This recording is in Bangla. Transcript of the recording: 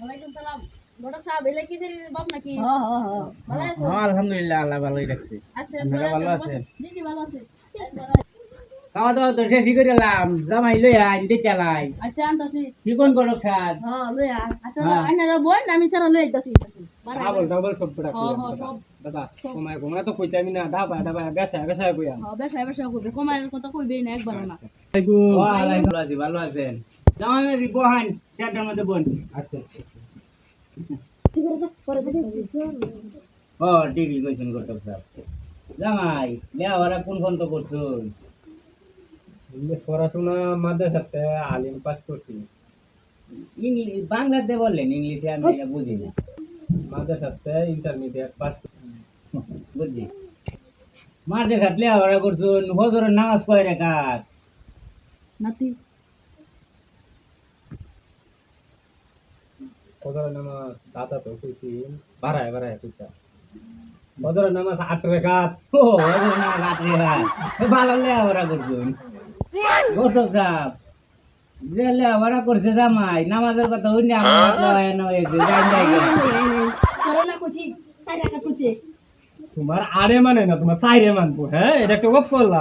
ওয়ালাইকুম সালাম। বড় সাহেব এলে কি দিন বাপ নাকি? ভালো আছেন? হ্যাঁ আলহামদুলিল্লাহ আল্লাহ ভালোই রাখছে। আচ্ছা আপনারা ভালো আছেন? জি ভালো আছে। খাওয়া দাওয়া তো শেষই করে এলাম, জামাই লই আইন দিয়ে চালাই আচ্ছা আনতাছি। কি কোন করো খাদ লই আ। আচ্ছা হ্যাঁ আইনারা বল আমি সারা লই আইতাছি। ডাবল ডাবল সব পড়া কইয়া হ্যাঁ দাদা সব দাদা কমায় কমায় তো কইতামি না ডাবা ডাবা বেসা বেসা কইয়া। বেশা কইবে কমায়ের কথা কইবেই না একবারও না। ওয়ালাইকুম আসসালাম ভালো আছেন জামাই মেরি বহান চারটার মধ্যে বোন আচ্ছা ও ডিগ্রি কইছেন করতে স্যার জামাই লেয়া ওরা কোন ফোন তো করছুন পড়াশোনা মাদ্রাসাতে আলিম পাস করছি। ইংলিশ বাংলাতে বললেন ইংলিশে আমি এটা বুঝি না মাদ্রাসাতে ইন্টারমিডিয়েট পাস বুঝছি মাঝে ঘাটলে ওরা করছুন হজরের নামাজ কয় রেখাত নাতি ফজরের নামাজ দাদা তো কইছি বাড়ায় বাড়ায় কইতা ফজরের নামাজ 8 রাকাত। ও হজরের নামাজ আট রেখাত ভালো লেয়া ওরা করছুন গোসল সাপ যে লেয়া ওরা করছে জামাই নামাজের কথা হইনি আমার হয়েছে করোনা কইছি সাইরা কাটা কইছে তোমার আরে মানে না তোমার চাইরে মানবো। হ্যাঁ এটা একটা গপ করলা।